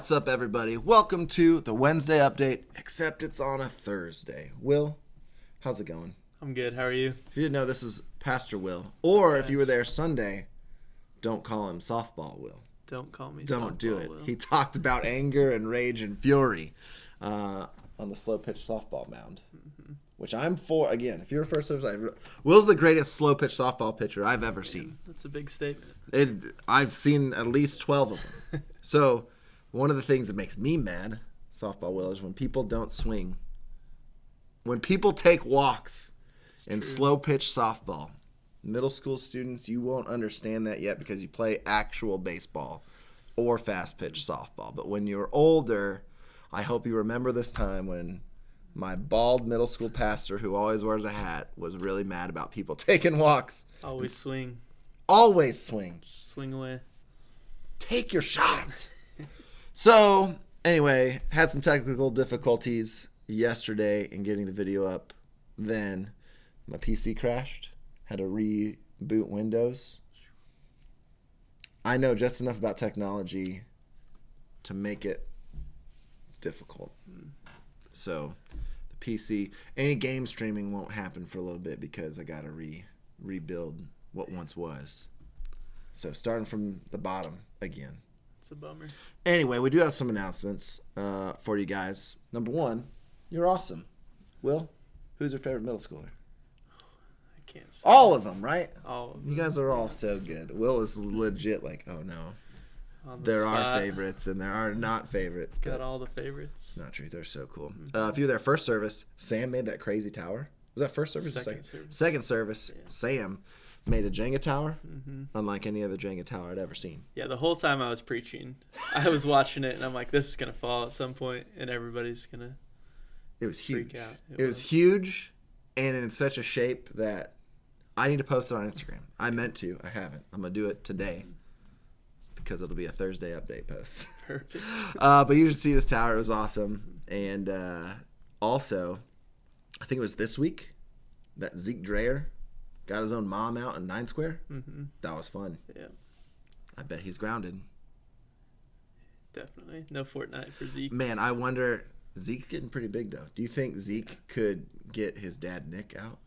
What's up, everybody? Welcome to the Wednesday update, except it's on a Thursday. Will, how's it going? I'm good. How are you? If you didn't know, this is Pastor Will. Or if you were there Sunday, don't call him Softball Will. Don't call me Don't Softball do it. Will. He talked about anger and rage and fury on the slow pitch softball mound, which I'm for. Again, if you're a first service, Will's the greatest slow pitch softball pitcher I've ever seen. That's a big statement. I've seen at least 12 of them. So one of the things that makes me mad, Softball Will, is when people don't swing. When people take walks in slow pitch softball. Middle school students, you won't understand that yet because you play actual baseball or fast pitch softball. But when you're older, I hope you remember this time when my bald middle school pastor, who always wears a hat, was really mad about people taking walks. Always swing. Always swing. Swing away. Take your shot. So, anyway, had some technical difficulties yesterday in getting the video up. Then my PC crashed. Had to reboot Windows. I know just enough about technology to make it difficult. So, the PC, any game streaming won't happen for a little bit because I got to rebuild what once was. So, starting from the bottom again. It's a bummer. Anyway, we do have some announcements for you guys. Number one, you're awesome. Will, who's your favorite middle schooler? I can't say. All of them, right? All of them. You guys are all so good. Will is legit like, oh no. On the There spot. are favorites and there are not favorites. Got all the favorites. It's not true. They're so cool. If you were there first service, Sam made that crazy tower. Was that first service or Second second? service. Second service, Yeah. Sam made a Jenga tower unlike any other Jenga tower I'd ever seen. Yeah, the whole time I was preaching, I was watching it, and I'm like, this is going to fall at some point, and everybody's going to It was huge. freak out. It was huge and in such a shape that I need to post it on Instagram. I meant to. I haven't. I'm going to do it today because it'll be a Thursday update post. Perfect. But you should see this tower. It was awesome. And also, I think it was this week that Zeke Dreyer got his own mom out in 9 Square. That was fun. Yeah, I bet he's grounded. definitely. No Fortnite for Zeke. Man, I wonder, Zeke's getting pretty big, though. Do you think Zeke could get his dad, Nick, out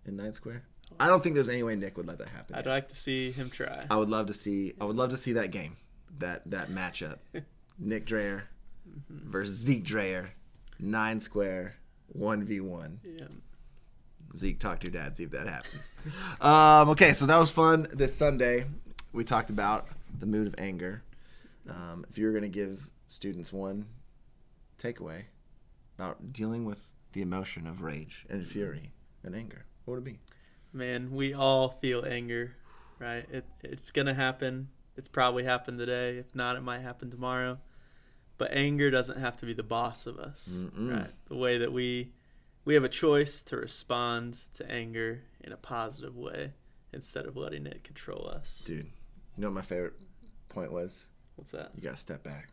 in 9 Square? I don't think there's any way Nick would let that happen. I'd like to see him try. I would love to see that game, that matchup. Nick Dreyer versus Zeke Dreyer, 9 Square, 1v1. Yeah. Zeke, talk to your dad, see if that happens. Okay, so that was fun. This Sunday, we talked about the mood of anger. If you were going to give students one takeaway about dealing with the emotion of rage and fury and anger, what would it be? Man, we all feel anger, right? It's going to happen. It's probably happened today. If not, it might happen tomorrow. But anger doesn't have to be the boss of us, right? The way that we have a choice to respond to anger in a positive way instead of letting it control us. Dude, you know what my favorite point was? What's that? You got to step back.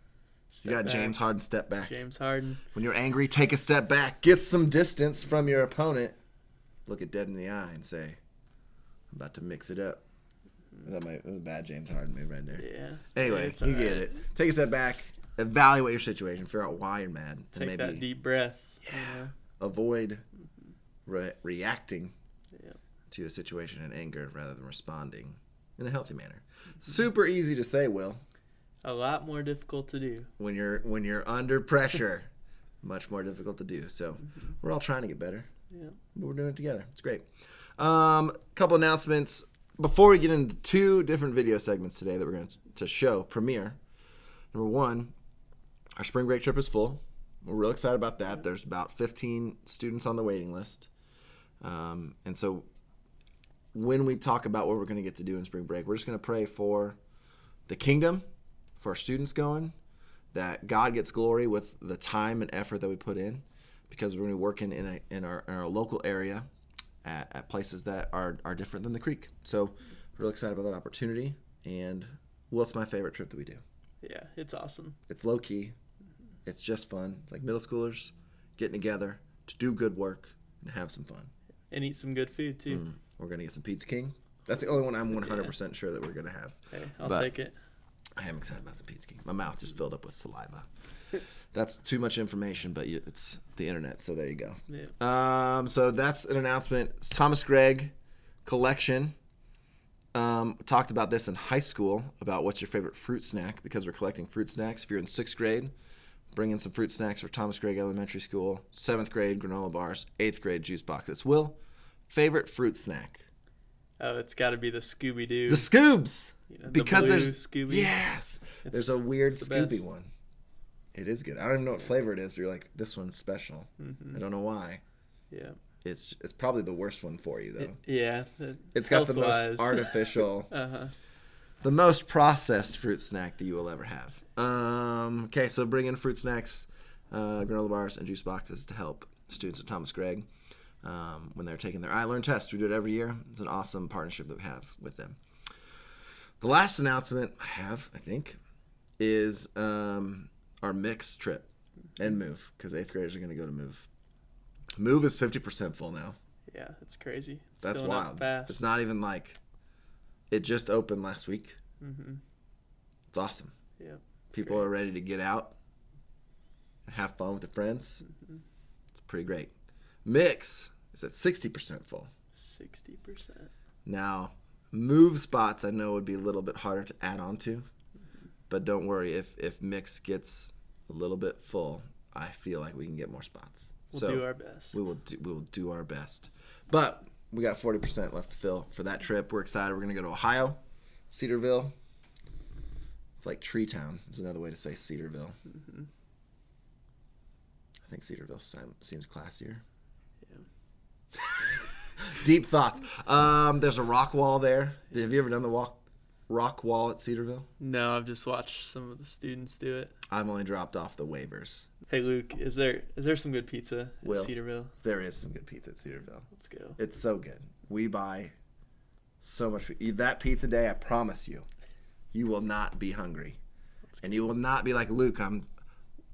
Step You got back. James Harden step back. James Harden. When you're angry, take a step back. Get some distance from your opponent. Look it dead in the eye and say, I'm about to mix it up. That was a bad James Harden move right there. Yeah. Anyway, It's you all get right. it. Take a step back. Evaluate your situation. Figure out why you're mad. And Take maybe that deep breath. Yeah. Avoid reacting Yeah. to a situation in anger rather than responding in a healthy manner. Super easy to say, Will. A lot more difficult to do. When you're under pressure, much more difficult to do. So we're all trying to get better. Yeah. But we're doing it together. It's great. Couple announcements before we get into 2 different video segments today that we're going to show premiere. Number 1, our spring break trip is full. We're real excited about that. There's about 15 students on the waiting list. And so when we talk about what we're going to get to do in spring break, we're just going to pray for the kingdom, for our students going, that God gets glory with the time and effort that we put in, because we're going to be working in our local area at places that are different than the creek. So we're really excited about that opportunity. And what's my favorite trip that we do? Yeah, it's awesome. It's low key. It's just fun. It's like middle schoolers getting together to do good work and have some fun. And eat some good food, too. We're going to get some Pizza King. That's the only one I'm 100% sure that we're going to have. Hey, I'll take it. I am excited about some pizza. My mouth just filled up with saliva. That's too much information, but it's the internet, so there you go. Yeah. So that's an announcement. It's Thomas Gregg collection. Talked about this in high school about what's your favorite fruit snack, because we're collecting fruit snacks. If you're in 6th grade, bring in some fruit snacks for Thomas Gregg Elementary School. 7th grade, granola bars. 8th grade, juice boxes. Will, favorite fruit snack? Oh, it's got to be the Scooby-Doo. The Scoobs. Because blue there's Scooby. Yes. There's a weird the Scooby best. one. It is good. I don't even know what flavor it is, but you're like, this one's special. I don't know why. Yeah. It's probably the worst one for you, though. Yeah. It's got the health-wise. most artificial, Uh-huh. the most processed fruit snack that you will ever have. Okay, so bring in fruit snacks, granola bars, and juice boxes to help students at Thomas Gregg when they're taking their iLearn test. We do it every year. It's an awesome partnership that we have with them. The last announcement I have, I think, is our mix trip and move, because 8th graders are going to go to move. Move is 50% full now. Yeah, it's crazy. It's That's filling up wild. fast. It's not even like it just opened last week. Mm-hmm. It's awesome. Yeah. People are ready to get out and have fun with their friends. Mm-hmm. It's pretty great. Mix is at 60% full. 60%. Now, move spots I know would be a little bit harder to add on to, but don't worry. If mix gets a little bit full, I feel like we can get more spots. We'll do our best. We will do our best. But we got 40% left to fill for that trip. We're excited. We're going to go to Ohio, Cedarville. It's like Tree Town is another way to say Cedarville. Mm-hmm. I think Cedarville seems classier. Yeah. Deep thoughts. There's a rock wall there. Have you ever done the rock wall at Cedarville? No, I've just watched some of the students do it. I've only dropped off the waivers. Hey Luke, is there some good pizza Will. at Cedarville? There is some good pizza at Cedarville. Let's go. It's so good. We buy so much. That pizza day, I promise you, you will not be hungry, and you will not be like, Luke,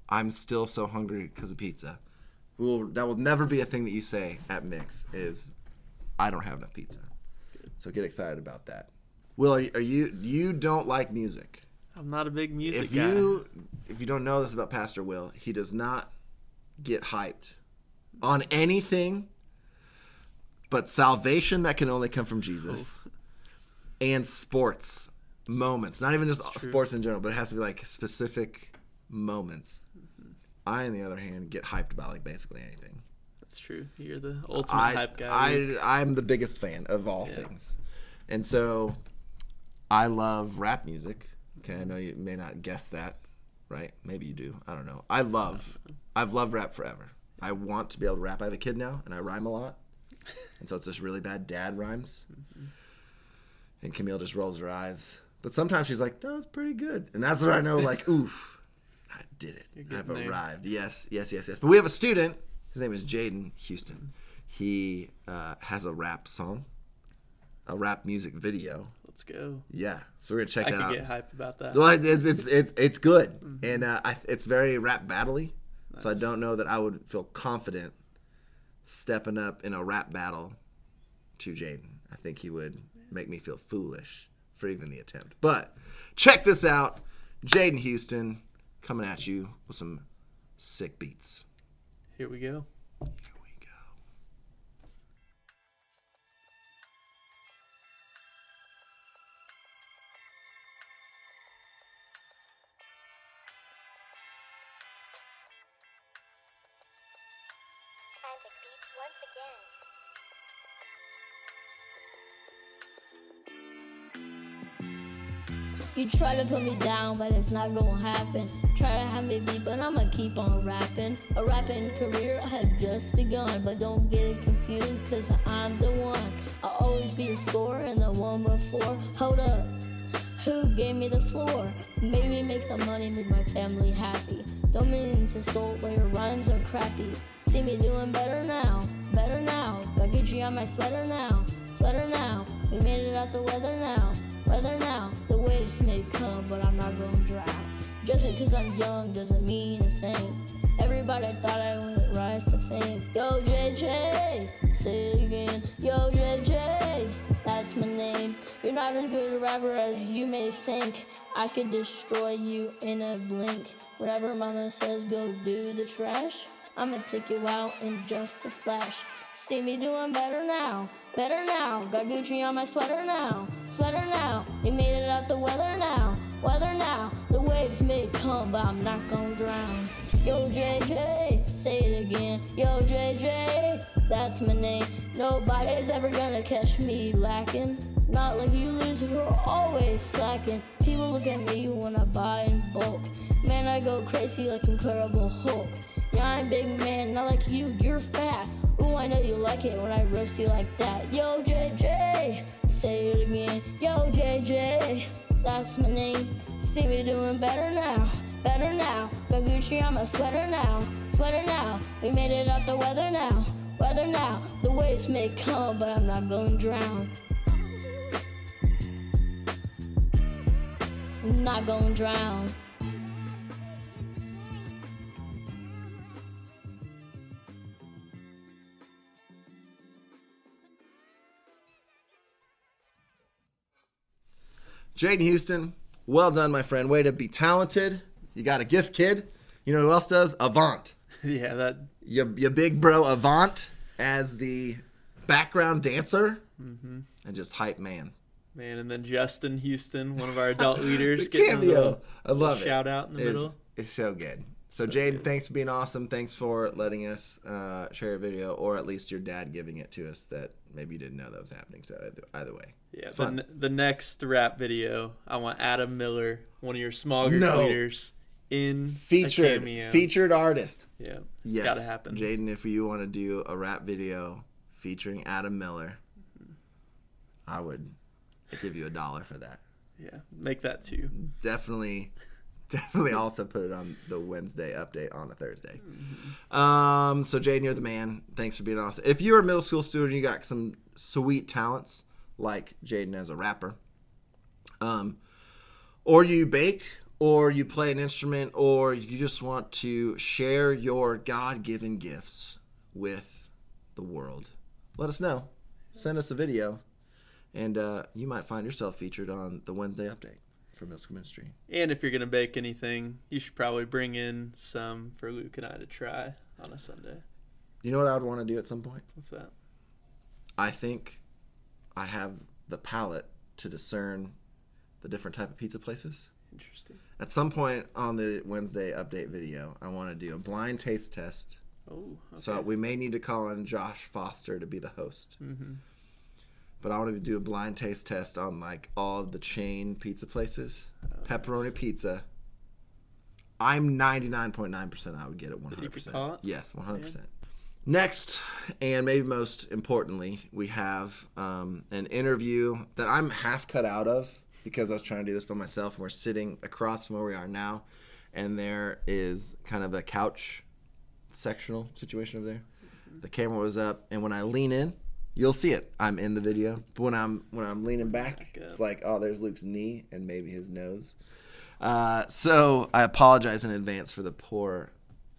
I'm still so hungry because of pizza. That will never be a thing that you say at Mix is, I don't have enough pizza. Good. So get excited about that. Will, you don't like music? I'm not a big music If guy. you don't know this about Pastor Will, he does not get hyped on anything but salvation that can only come from Jesus and sports moments. Not even just sports in general, but it has to be like specific moments. Mm-hmm. I, on the other hand, get hyped about like basically anything. That's true. You're the ultimate hype guy. I'm the biggest fan of all things. And so I love rap music. Okay, I know you may not guess that, right? Maybe you do. I don't know. I've loved rap forever. I want to be able to rap. I have a kid now, and I rhyme a lot. And so it's just really bad dad rhymes. Mm-hmm. And Camille just rolls her eyes. But sometimes she's like, that was pretty good. And that's where I know, like, oof, I did it. I've arrived. Yes. But we have a student. His name is Jaden Houston. He has a rap song, a rap music video. Let's go. Yeah, so we're gonna check that out. I could get hyped about that. Well, it's good, and it's very rap battle-y. Nice. So I don't know that I would feel confident stepping up in a rap battle to Jaden. I think he would make me feel foolish for even the attempt. But check this out, Jaden Houston coming at you with some sick beats. Here we go. Frantic beats once again. You try to put me down, but it's not gonna happen. Try to have me beat, but I'ma keep on rapping. A rapping career I have just begun, but don't get it confused, cause I'm the one. I'll always be your scorer and the one before. Hold up, who gave me the floor? Made me make some money, make my family happy. Don't mean to insult, but your rhymes are crappy. See me doing better now, better now. Got Gucci on my sweater now, sweater now. We made it out the weather now. Weather now, the waves may come, but I'm not gonna drown. Just because I'm young doesn't mean a thing. Everybody thought I would rise to fame. Yo, JJ, say it again. Yo, JJ, that's my name. You're You're not as good a rapper as you may think. I could destroy you in a blink. Whenever mama says go do the trash, I'ma take you out in just a flash. See me doing better now, better now. Got Gucci on my sweater now, sweater now. We made it out the weather now, weather now. The waves may come, but I'm not gonna drown. Yo JJ, say it again. Yo JJ, that's my name. Nobody's ever gonna catch me lacking. Not like you losers who are always slacking. People look at me when I buy in bulk. Man, I go crazy like Incredible Hulk. Yeah, I'm big man, not like you, you're fat. Ooh, I know you like it when I roast you like that. Yo JJ, say it again. Yo JJ, that's my name. See me doing better now, better now. Got Gucci on my sweater now, sweater now. We made it out the weather now, weather now. The waves may come, but I'm not gonna drown. I'm not gonna drown. Jaden Houston, well done, my friend. Way to be talented. You got a gift, kid. You know who else does? Avant. Yeah, that. Your big bro Avant as the background dancer and just hype man. Man, and then Justin Houston, one of our adult leaders, The getting a cameo. little I love it. shout out in the middle. It's so good. So Jaden, thanks for being awesome. Thanks for letting us share a video, or at least your dad giving it to us that maybe you didn't know that was happening. So either way. Yeah, Fun. the next rap video, I want Adam Miller, one of your small group leaders, in a cameo. Featured artist. Yeah, it's Yes. got to happen. Jaden, if you want to do a rap video featuring Adam Miller, I would give you $1 for that. Yeah, make that too. Definitely also put it on the Wednesday update on a Thursday. So Jaden, you're the man. Thanks for being awesome. If you're a middle school student, you got some sweet talents like Jaden as a rapper, or you bake, or you play an instrument, or you just want to share your God-given gifts with the world, let us know. Send us a video, and you might find yourself featured on the Wednesday update for Middle School Ministry. And if you're going to bake anything, you should probably bring in some for Luke and I to try on a Sunday. You know what I would want to do at some point? What's that? I think I have the palate to discern the different type of pizza places. Interesting. At some point on the Wednesday update video, I want to do a blind taste test. Oh, okay. So we may need to call in Josh Foster to be the host. Mm-hmm. But I want to do a blind taste test on like all of the chain pizza places. Pepperoni nice. pizza. I'm 99.9% I would get it 100%. You could call it? Yes, 100%. Next, and maybe most importantly, we have an interview that I'm half cut out of because I was trying to do this by myself. And we're sitting across from where we are now, and there is kind of a couch sectional situation over there. The camera was up, and when I lean in, you'll see it. I'm in the video, but when I'm leaning back, it's like, oh, there's Luke's knee and maybe his nose. So I apologize in advance for the poor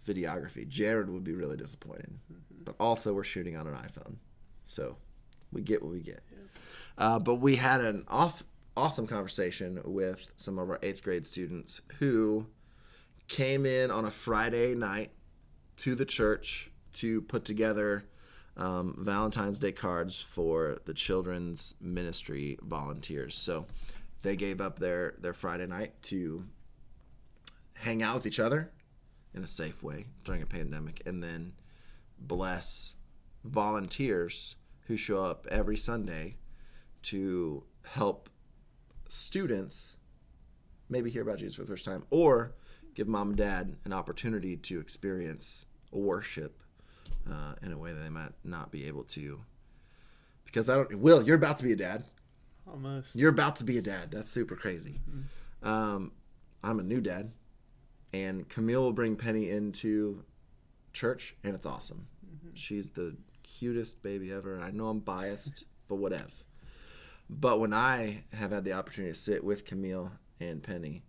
videography. Jared would be really disappointed, but also we're shooting on an iPhone, so we get what we get. But we had an awesome conversation with some of our 8th grade students who came in on a Friday night to the church to put together Valentine's Day cards for the children's ministry volunteers. So they gave up their Friday night to hang out with each other in a safe way during a pandemic, and then bless volunteers who show up every Sunday to help students maybe hear about Jesus for the first time, or give mom and dad an opportunity to experience worship in a way that they might not be able to. Because Will, you're about to be a dad. Almost. You're about to be a dad. That's super crazy. I'm a new dad, and Camille will bring Penny into church, and it's awesome. She's the cutest baby ever, and I know I'm biased, but whatever. But when I have had the opportunity to sit with Camille and Penny,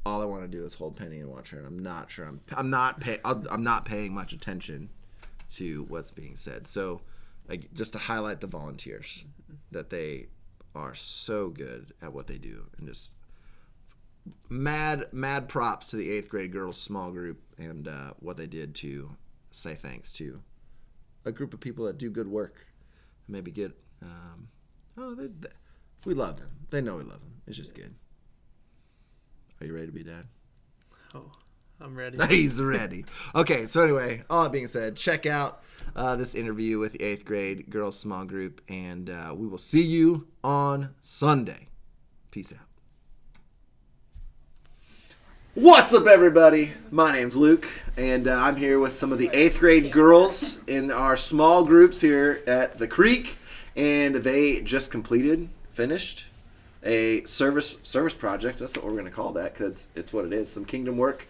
all I want to do is hold Penny and watch her, and I'm not sure I'm not paying much attention to what's being said. So, just to highlight the volunteers, that they are so good at what they do, and just mad props to the 8th grade girls small group and what they did to say thanks to a group of people that do good work. Maybe get we love them. They know we love them. It's just good. Are you ready to be dad? Oh, I'm ready. He's ready. Okay, so anyway, all that being said, check out this interview with the 8th grade girls small group, and we will see you on Sunday. Peace out. What's up, everybody? My name's Luke, and I'm here with some of the 8th grade girls in our small groups here at the Creek, and they just finished a service project. That's what we're going to call that, because it's what it is, some kingdom work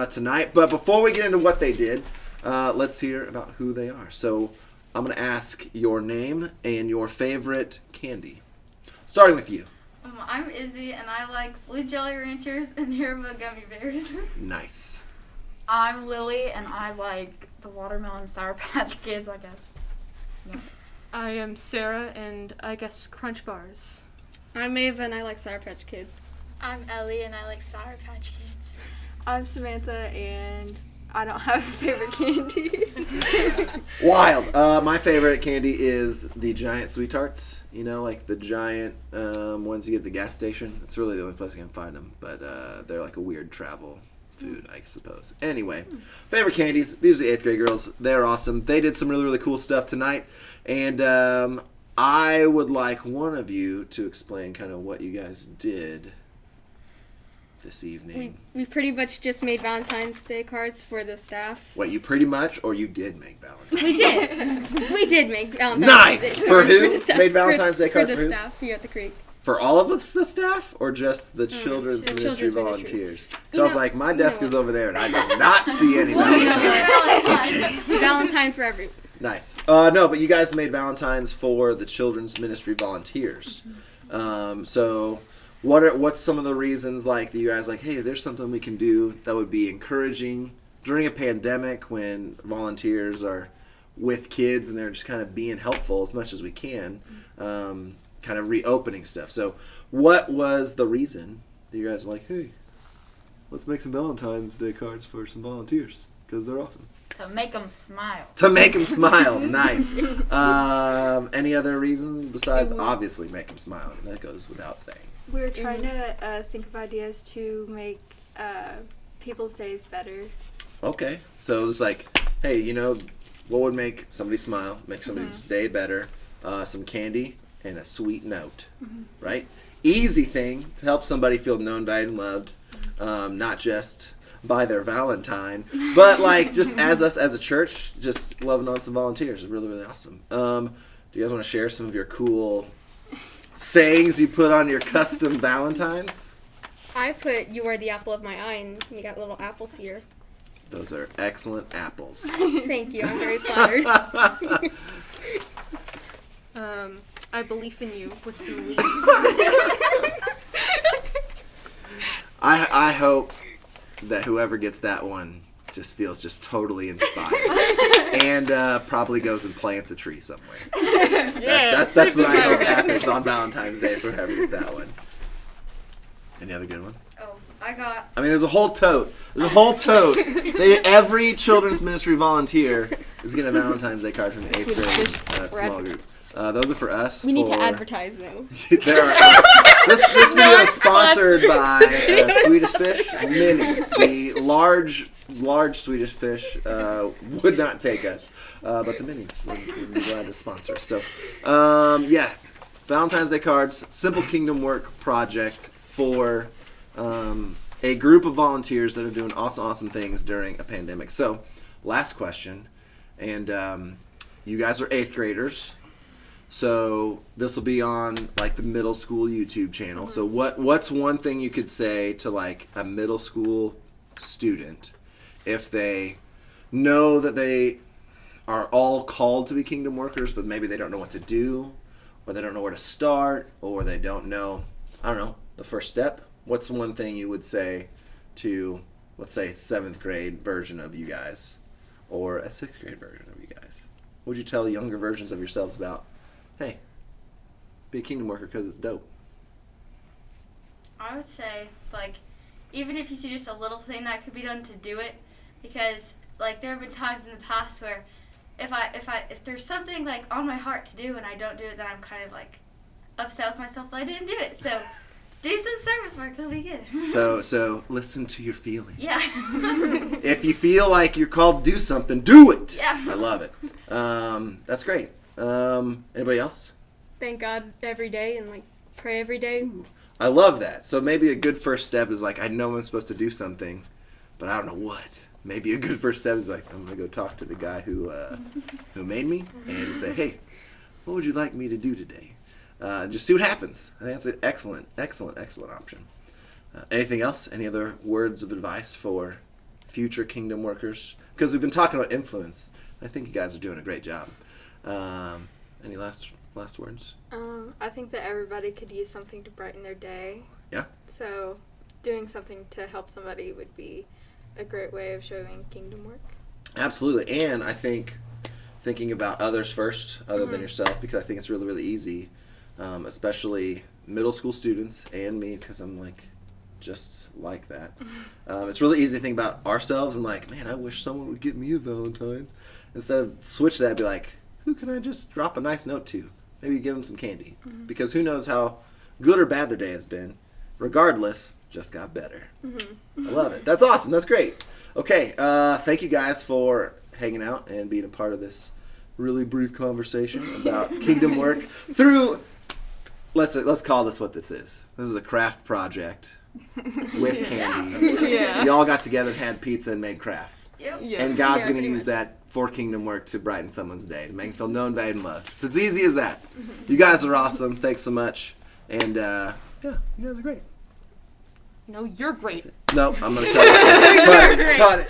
tonight. But before we get into what they did, let's hear about who they are. So I'm going to ask your name and your favorite candy. Starting with you. I'm Izzy, and I like Blue Jelly Ranchers and Haribo Gummy Bears. Nice. I'm Lily, and I like the Watermelon Sour Patch Kids, I guess. Yeah. I am Sarah, and I guess Crunch Bars. I'm Ava, and I like Sour Patch Kids. I'm Ellie, and I like Sour Patch Kids. I'm Samantha, and I don't have a favorite candy. Wild. My favorite candy is the giant sweet tarts. You know, like the giant ones you get at the gas station. It's really the only place I can find them, but they're like a weird travel food, I suppose. Anyway, favorite candies. These are the 8th grade girls. They're awesome. They did some really, really cool stuff tonight, and I would like one of you to explain kind of what you guys did this evening. We pretty much just made Valentine's Day cards for the staff. What, you pretty much, or you did make Valentine's? We did. We did make Valentine's Nice! Day for cards who? the staff. Made Valentine's Day cards for for the who? staff here at the Creek. For all of us, the staff, or just the children's the ministry children's volunteers? ministry. So I was like, my desk is over there, and I did not see any Valentines. Valentine for everyone. Nice. No, but you guys made Valentines for the children's ministry volunteers. So what's some of the reasons like that you guys like, hey, there's something we can do that would be encouraging during a pandemic when volunteers are with kids and they're just kind of being helpful as much as we can, kind of reopening stuff. So what was the reason that you guys were like, hey, let's make some Valentine's Day cards for some volunteers because they're awesome? To make them smile. To make them smile. Nice. Any other reasons besides obviously make them smile? That goes without saying. We were trying to think of ideas to make people's days better. Okay. So it's like, hey, you know, what would make somebody smile, make somebody's day better? Some candy and a sweet note, right? Easy thing to help somebody feel known, valued, and loved. Not just by their Valentine, but like just as us as a church, just loving on some volunteers is really, really awesome. Do you guys want to share some of your cool sayings you put on your custom Valentines? I put "You are the apple of my eye," and you got little apples here. Those are excellent apples. Thank you. I'm very flattered. I believe in you with some leaves. I hope that whoever gets that one just feels just totally inspired and probably goes and plants a tree somewhere. That's what I hope happens on Valentine's Day for whoever gets that one. Any other good ones? Oh, I mean, there's a whole tote. Every children's ministry volunteer is getting a Valentine's Day card from the 8th grade small group. Those are for us. We need to advertise, though. This video is sponsored by Swedish Fish Minis. The large Swedish fish would not take us, but the minis would be glad to sponsor us. So, Valentine's Day cards, simple kingdom work project for a group of volunteers that are doing awesome things during a pandemic. So, last question, and you guys are 8th graders. So this will be on like the middle school YouTube channel. So what's one thing you could say to like a middle school student if they know that they are all called to be kingdom workers, but maybe they don't know what to do, or they don't know where to start, or they don't know, the first step? What's one thing you would say to, let's say, 7th grade version of you guys, or a 6th grade version of you guys? What would you tell younger versions of yourselves about, hey, be a kingdom worker because it's dope? I would say, like, even if you see just a little thing that could be done to do it, because, like, there have been times in the past where if there's something, like, on my heart to do and I don't do it, then I'm kind of, like, upset with myself that I didn't do it. So do some service work, it'll be good. So listen to your feelings. Yeah. If you feel like you're called to do something, do it. Yeah. I love it. That's great. Anybody else? Thank God every day and like pray every day. I love that. So maybe a good first step is like, I know I'm supposed to do something, but I don't know what. Maybe a good first step is like, I'm going to go talk to the guy who made me and say, hey, what would you like me to do today? Just see what happens. I think that's an excellent option. Anything else? Any other words of advice for future kingdom workers? Because we've been talking about influence. I think you guys are doing a great job. Any last words? I think that everybody could use something to brighten their day. Yeah. So doing something to help somebody would be a great way of showing kingdom work. Absolutely. And I think thinking about others first, other than yourself, because I think it's really, really easy, especially middle school students and me, because I'm like just like that. It's really easy to think about ourselves and like, man, I wish someone would get me a Valentine's. Instead of switch that, be like, who can I just drop a nice note to? Maybe give them some candy. Because who knows how good or bad their day has been. Regardless, just got better. I love it. That's awesome. That's great. Okay, thank you guys for hanging out and being a part of this really brief conversation about kingdom work through, let's call this what this is. This is a craft project with candy. Yeah. You all got together and had pizza and made crafts. Yep. Yeah. And God's Yeah, going to pretty use much. that for kingdom work to brighten someone's day, to make them feel known, valued, and loved. It's as easy as that. You guys are awesome. Thanks so much. And, yeah, you guys are great. No, you're great. No, I'm going to cut it. Cut it.